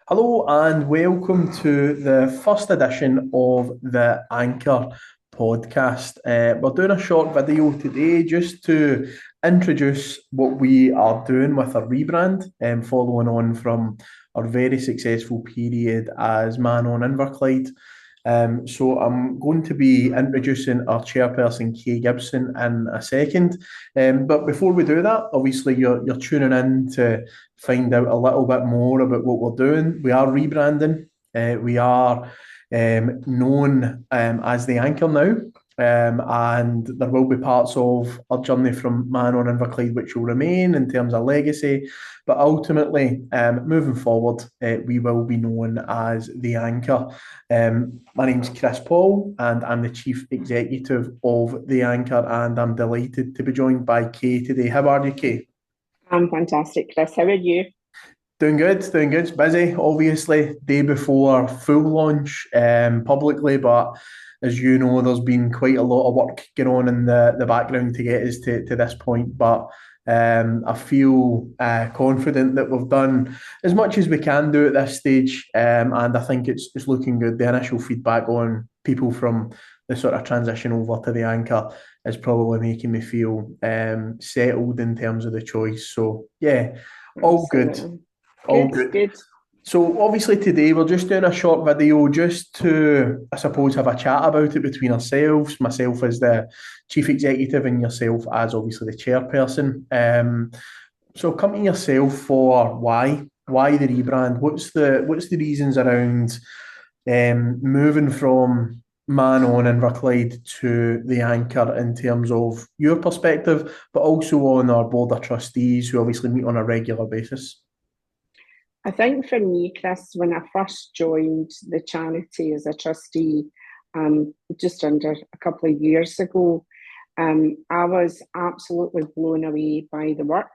Hello and welcome to the first edition of the Anchor podcast. We're doing a short video today just to introduce what we are doing with our rebrand, following on from our very successful period as Man on Inverclyde. So I'm going to be introducing our chairperson, Kay Gibson, in a second. But before we do that, obviously you're tuning in to find out a little bit more about what we're doing. We are rebranding. We are known as the Anchor now. And there will be parts of our journey from Man on Inverclyde which will remain in terms of legacy. But ultimately, moving forward, we will be known as the Anchor. My name's Chris Paul, and I'm the Chief Executive of the Anchor, and I'm delighted to be joined by Kay today. How are you, Kay? I'm fantastic, Chris. How are you? Doing good, doing good. Busy, obviously, day before full launch publicly, but as you know, there's been quite a lot of work going on in the background to get us to this point. But I feel confident that we've done as much as we can do at this stage, and I think it's looking good. The initial feedback on people from the sort of transition over to the Anchor is probably making me feel settled in terms of the choice. So yeah, all good. Absolutely. All Good, good. good. So obviously today we're just doing a short video just to, I suppose, have a chat about it between ourselves, myself as the chief executive and yourself as obviously the chairperson. So come to yourself for why the rebrand? What's the reasons around moving from Man on Inverclyde to the Anchor in terms of your perspective, but also on our board of trustees who obviously meet on a regular basis? I think for me, Chris, when I first joined the charity as a trustee, just under a couple of years ago, I was absolutely blown away by the work,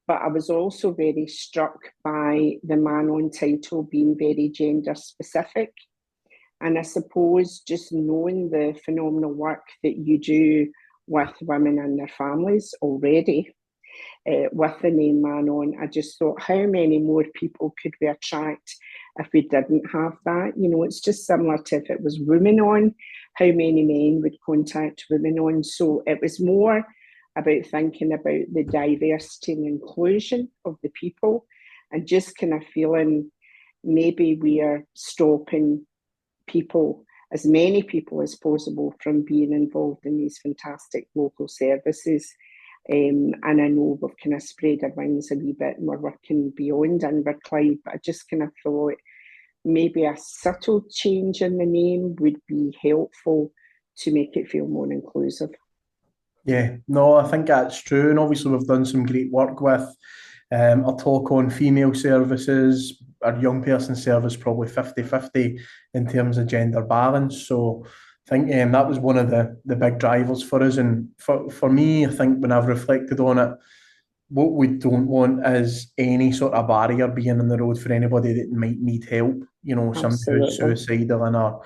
but I was also very struck by the Man on title being very gender specific. And I suppose just knowing the phenomenal work that you do with women and their families already, with the name Man on, I just thought, how many more people could we attract if we didn't have that? You know, it's just similar to if it was Women on, how many men would contact Women on. So it was more about thinking about the diversity and inclusion of the people and just kind of feeling maybe we are stopping people, as many people as possible, from being involved in these fantastic local services. And I know we've kind of spread our wings a wee bit and we're working beyond Inverclyde, but I just kind of thought maybe a subtle change in the name would be helpful to make it feel more inclusive. Yeah, no, I think that's true. And obviously, we've done some great work with our talk on female services. Our young person service probably 50-50 in terms of gender balance. So I think that was one of the big drivers for us. And for me, I think when I've reflected on it, what we don't want is any sort of barrier being in the road for anybody that might need help. You know, somebody who's Absolutely. suicidal in our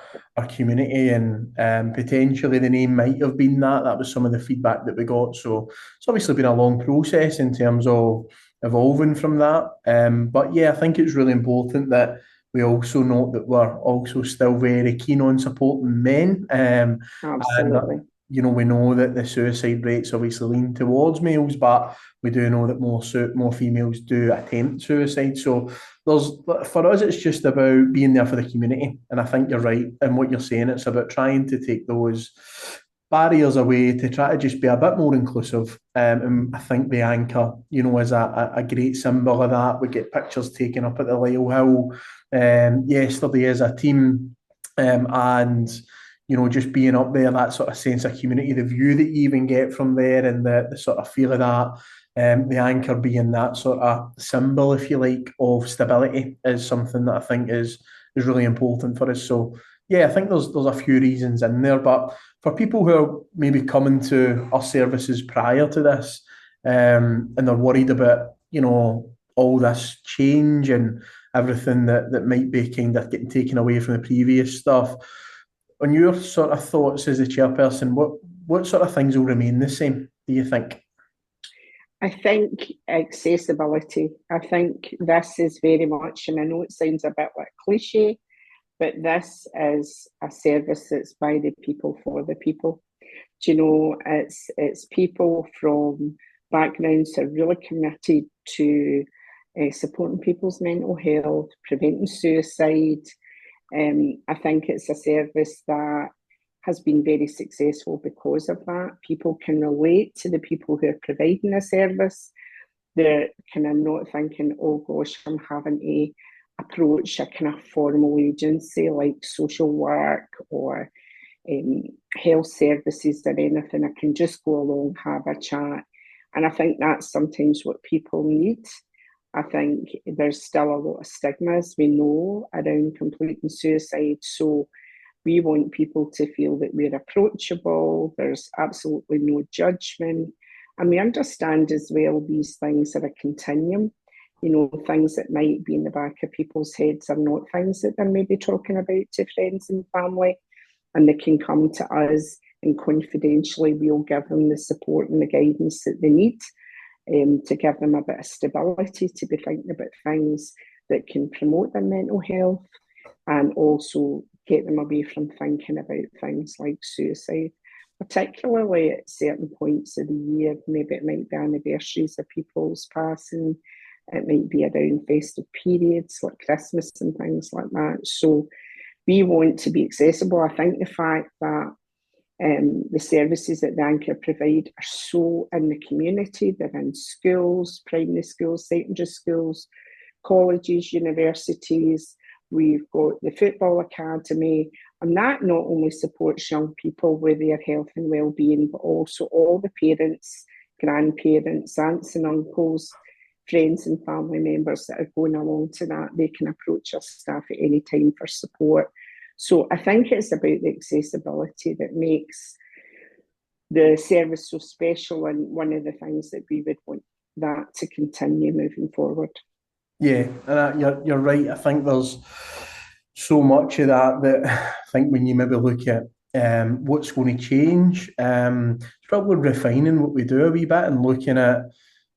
community, and potentially the name might have been that. That was some of the feedback that we got. So it's obviously been a long process in terms of evolving from that. But yeah, I think it's really important that we also note that we're also still very keen on supporting men. And Absolutely. we know that the suicide rates obviously lean towards males, but we do know that more females do attempt suicide. So there's for us, it's just about being there for the community. And I think you're right in what you're saying. It's about trying to take those barriers away to try to just be a bit more inclusive. And I think the Anchor, is a great symbol of that. We get pictures taken up at the Lyle Hill yesterday as a team, and just being up there, that sort of sense of community, the view that you even get from there, and the sort of feel of that. The Anchor being that sort of symbol, if you like, of stability is something that I think is really important for us. So yeah, I think there's a few reasons in there, but for people who are maybe coming to our services prior to this, and they're worried about, all this change and everything that might be kind of getting taken away from the previous stuff. On your sort of thoughts as the chairperson, what sort of things will remain the same, do you think? I think accessibility. I think this is very much, and I know it sounds a bit like cliche, but this is a service that's by the people for the people. Do you know, it's people from backgrounds that are really committed to supporting people's mental health, preventing suicide. I think it's a service that has been very successful because of that. People can relate to the people who are providing a service. They're kind of not thinking, oh gosh, I'm having to approach a kind of formal agency like social work or health services or anything. I can just go along, have a chat. And I think that's sometimes what people need. I think there's still a lot of stigmas we know around completing suicide. So we want people to feel that we're approachable, there's absolutely no judgment. And we understand as well these things are a continuum. You know, things that might be in the back of people's heads are not things that they're maybe talking about to friends and family. And they can come to us and confidentially we'll give them the support and the guidance that they need to give them a bit of stability to be thinking about things that can promote their mental health and also get them away from thinking about things like suicide, particularly at certain points of the year. Maybe it might be anniversaries of people's passing, it might be around festive periods like Christmas and things like that. So we want to be accessible. I think the fact that the services that the Anchor provide are so in the community, they're in schools, primary schools, secondary schools, colleges, universities. We've got the football academy, and that not only supports young people with their health and well-being, but also all the parents, grandparents, aunts and uncles, friends and family members that are going along to that. They can approach our staff at any time for support. So I think it's about the accessibility that makes the service so special, and one of the things that we would want that to continue moving forward. Yeah, and you're right. I think there's so much of that I think when you maybe look at what's going to change, it's probably refining what we do a wee bit and looking at,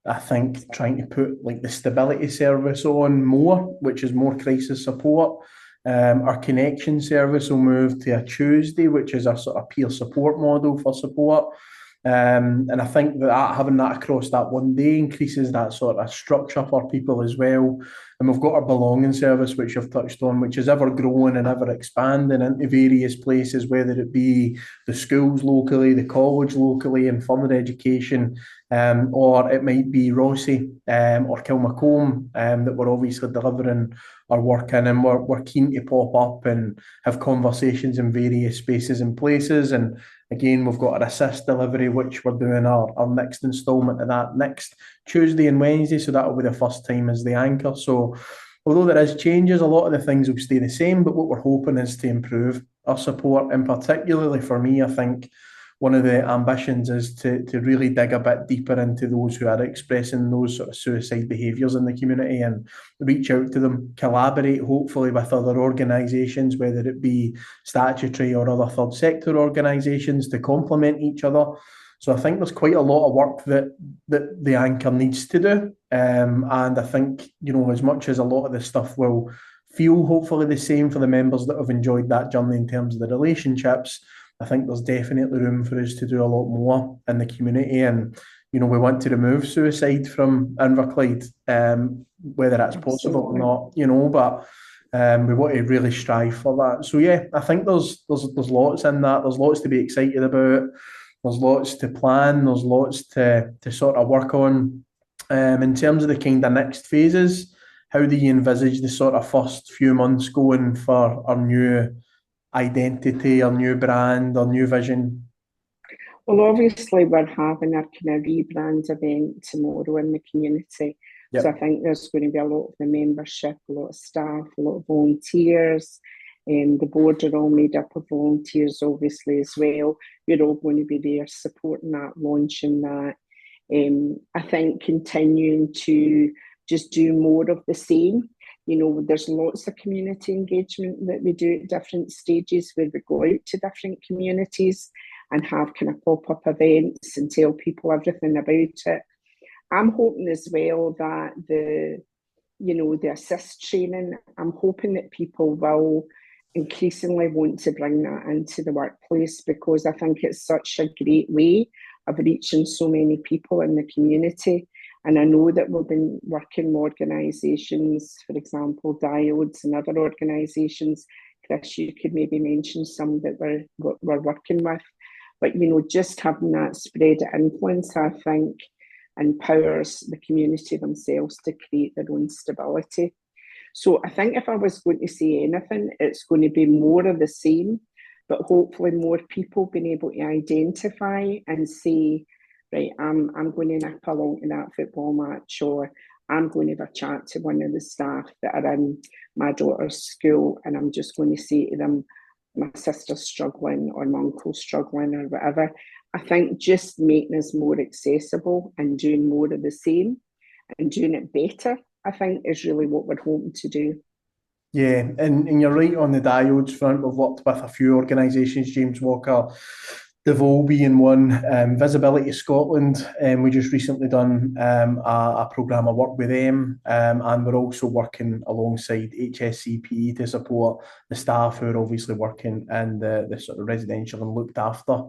I think, trying to put like the stability service on more, which is more crisis support. Our connection service will move to a Tuesday, which is a sort of peer support model for support. And I think that having that across that one day increases that sort of structure for people as well. And we've got our belonging service, which you've touched on, which is ever growing and ever expanding into various places, whether it be the schools locally, the college locally, and further education, or it might be Rossi or Kilmacombe that we're obviously delivering our work in. And we're keen to pop up and have conversations in various spaces and places. And again, we've got our assist delivery, which we're doing our next instalment of that next Tuesday and Wednesday. So that'll be the first time as the Anchor. So although there is changes, a lot of the things will stay the same. But what we're hoping is to improve our support. And particularly for me, I think one of the ambitions is to really dig a bit deeper into those who are expressing those sort of suicide behaviours in the community and reach out to them, collaborate hopefully with other organisations, whether it be statutory or other third sector organisations, to complement each other. So I think there's quite a lot of work that the Anchor needs to do. And I think, you know, as much as a lot of this stuff will feel hopefully the same for the members that have enjoyed that journey in terms of the relationships, I think there's definitely room for us to do a lot more in the community. And, you know, we want to remove suicide from Inverclyde, whether that's possible or not, you know, but we want to really strive for that. So yeah, I think there's lots in that. There's lots to be excited about. There's lots to plan. There's lots to sort of work on. In terms of the kind of next phases, how do you envisage the sort of first few months going for our new identity, our new brand, our new vision? Well, obviously, we're having our kind of rebrand event tomorrow in the community. Yep. So I think there's going to be a lot of the membership, a lot of staff, a lot of volunteers. The board are all made up of volunteers, obviously, as well. You're all going to be there supporting that, launching that. I think continuing to just do more of the same. You know, there's lots of community engagement that we do at different stages where we go out to different communities and have kind of pop-up events and tell people everything about it. I'm hoping as well that the assist training, I'm hoping that people will increasingly want to bring that into the workplace, because I think it's such a great way of reaching so many people in the community. And I know that we've been working with organisations, for example, Diodes and other organisations. Chris, you could maybe mention some that we're working with. But, just having that spread of influence, I think, empowers the community themselves to create their own stability. So I think if I was going to say anything, it's going to be more of the same, but hopefully more people being able to identify and say, right, I'm going to nip along to that football match, or I'm going to have a chat to one of the staff that are in my daughter's school, and I'm just going to say to them, my sister's struggling or my uncle's struggling or whatever. I think just making us more accessible and doing more of the same and doing it better, I think, is really what we're hoping to do. Yeah, and you're right on the diodes front. We've worked with a few organisations, James Walker, they've all been one. Visibility Scotland, we just recently done a programme of work with them, and we're also working alongside HSCP to support the staff who are obviously working in the sort of residential and looked after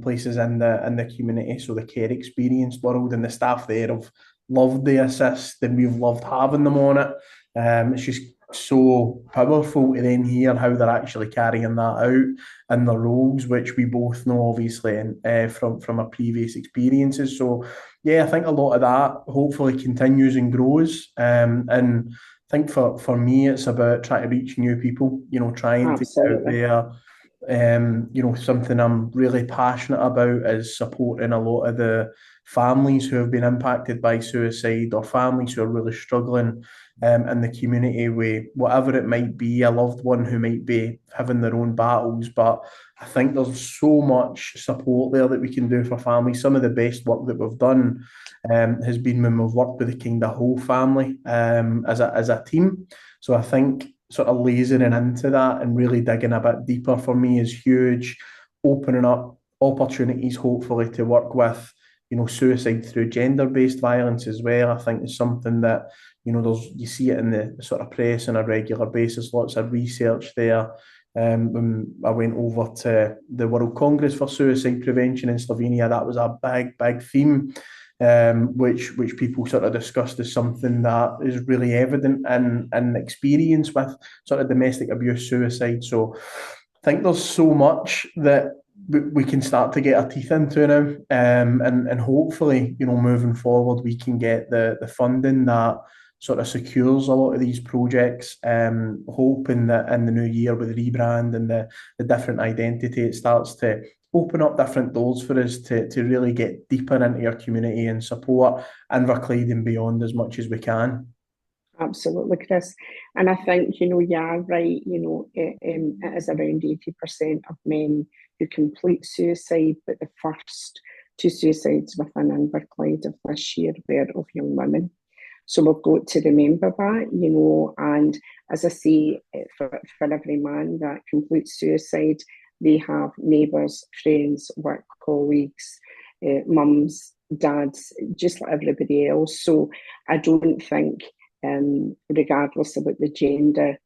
places in the community, so the care experience world, and the staff there have loved the assist, and we've loved having them on it. It's just so powerful to then hear how they're actually carrying that out in their roles, which we both know obviously from our previous experiences. So yeah, I think a lot of that hopefully continues and grows. And I think for me, it's about trying to reach new people, trying to get out Absolutely. there. Something I'm really passionate about is supporting a lot of the families who have been impacted by suicide, or families who are really struggling in the community with whatever it might be, a loved one who might be having their own battles. But I think there's so much support there that we can do for families. Some of the best work that we've done has been when we've worked with the kind of whole family as a team. So I think sort of lasering into that and really digging a bit deeper for me is huge, opening up opportunities hopefully to work with suicide through gender-based violence as well. I think is something that you see it in the sort of press on a regular basis. Lots of research there. When I went over to the World Congress for Suicide Prevention in Slovenia, that was a big theme, which people sort of discussed as something that is really evident in experience with sort of domestic abuse, suicide. So I think there's so much that we can start to get our teeth into now, and hopefully, moving forward, we can get the funding that sort of secures a lot of these projects. Hoping that in the new year with the rebrand and the different identity, it starts to open up different doors for us to really get deeper into our community and support Inverclyde and beyond as much as we can. Absolutely, Chris. And I think, yeah, right, it is around 80% of men who complete suicide, but the first two suicides within Inverclyde of this year were of young women. So we've got to remember that, and as I say, for every man that completes suicide, they have neighbours, friends, work colleagues, mums, dads, just like everybody else. So I don't think, regardless of what the gender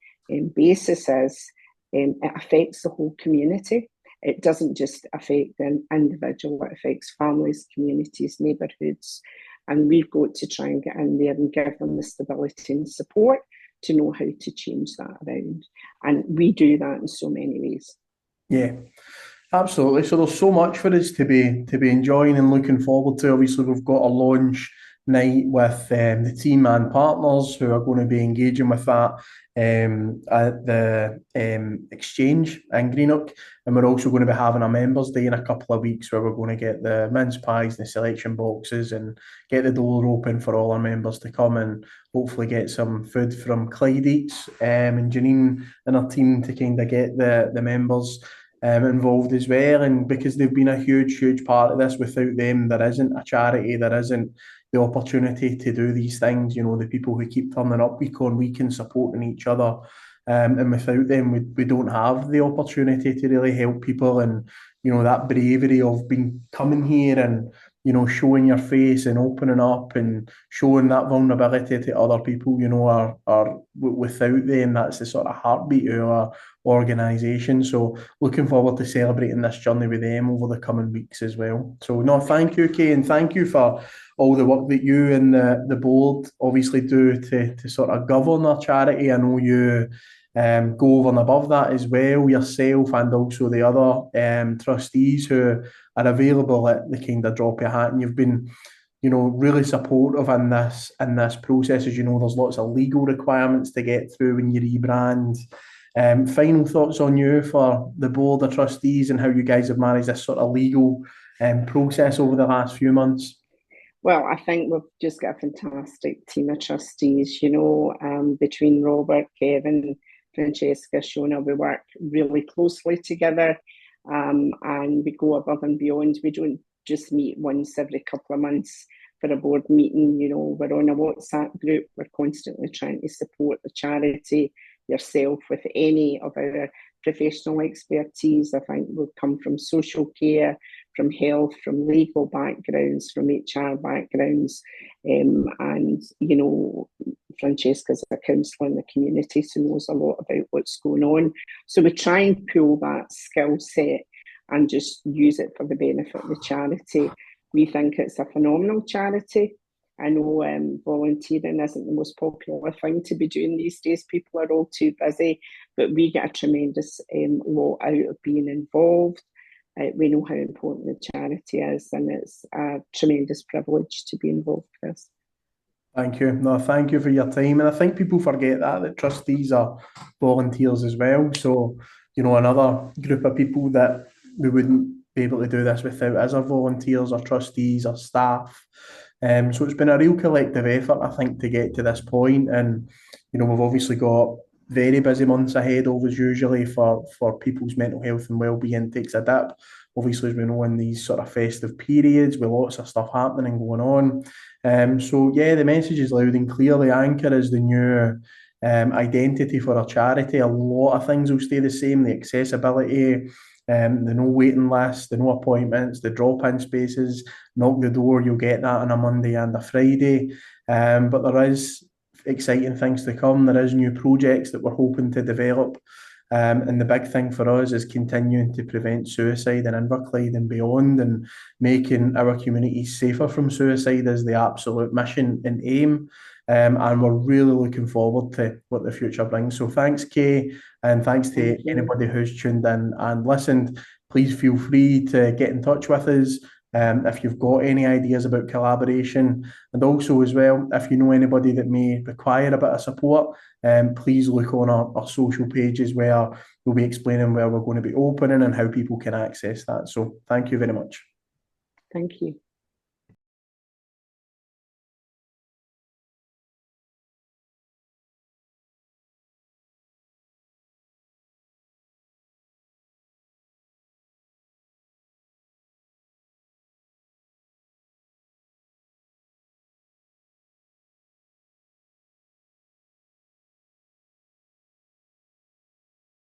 basis is, it affects the whole community. It doesn't just affect an individual, it affects families, communities, neighbourhoods. And we've got to try and get in there and give them the stability and support to know how to change that around. And we do that in so many ways. Yeah, absolutely. So there's so much for us to be enjoying and looking forward to. Obviously, we've got a launch night with the team and partners who are going to be engaging with that at the exchange in Greenock. And we're also going to be having a members' day in a couple of weeks where we're going to get the mince pies, the selection boxes, and get the door open for all our members to come and hopefully get some food from Clyde Eats, and Janine and her team to kind of get the members involved as well. And because they've been a huge part of this, without them, there isn't a charity, there isn't the opportunity to do these things. The people who keep turning up week on week and supporting each other. And without them, we don't have the opportunity to really help people. And, that bravery of coming here and showing your face and opening up and showing that vulnerability to other people, are without them, that's the sort of heartbeat of our organisation. So looking forward to celebrating this journey with them over the coming weeks as well. So no, thank you, Kay, and thank you for all the work that you and the board obviously do to sort of govern our charity. I know you go over and above that as well, yourself and also the other trustees who are available at the kind of drop of a hat. And you've been, really supportive in this process. As you know, there's lots of legal requirements to get through when you rebrand. Final thoughts on you for the board of trustees and how you guys have managed this sort of legal process over the last few months? Well, I think we've just got a fantastic team of trustees, between Robert, Kevin, Francesca, Shona. We work really closely together, and we go above and beyond. We don't just meet once every couple of months for a board meeting. We're on a WhatsApp group. We're constantly trying to support the charity, yourself, with any of our professional expertise. I think we've come from social care, from health, from legal backgrounds, from HR backgrounds, and Francesca's a counsellor in the community, so knows a lot about what's going on. So we try and pull that skill set and just use it for the benefit of the charity. We think it's a phenomenal charity. I know volunteering isn't the most popular thing to be doing these days. People are all too busy, but we get a tremendous lot out of being involved. We know how important the charity is, and it's a tremendous privilege to be involved with this. Thank you. No, thank you for your time. And I think people forget that trustees are volunteers as well. So, another group of people that we wouldn't be able to do this without as our volunteers, our trustees, our staff. So it's been a real collective effort, I think, to get to this point. And, we've obviously got very busy months ahead, always usually for people's mental health and well-being takes a dip. Obviously, as we know, in these sort of festive periods with lots of stuff happening and going on. So yeah, the message is loud and clear. The anchor is the new identity for our charity. A lot of things will stay the same. The accessibility, the no waiting list, the no appointments, the drop-in spaces, knock the door, you'll get that on a Monday and a Friday. But there is exciting things to come. There is new projects that we're hoping to develop. And the big thing for us is continuing to prevent suicide in Inverclyde and beyond, and making our communities safer from suicide is the absolute mission and aim. And we're really looking forward to what the future brings. So thanks, Kay, and thanks to anybody who's tuned in and listened. Please feel free to get in touch with us if you've got any ideas about collaboration. And also as well, if you know anybody that may require a bit of support, please look on our social pages where we'll be explaining where we're going to be opening and how people can access that. So thank you very much. Thank you.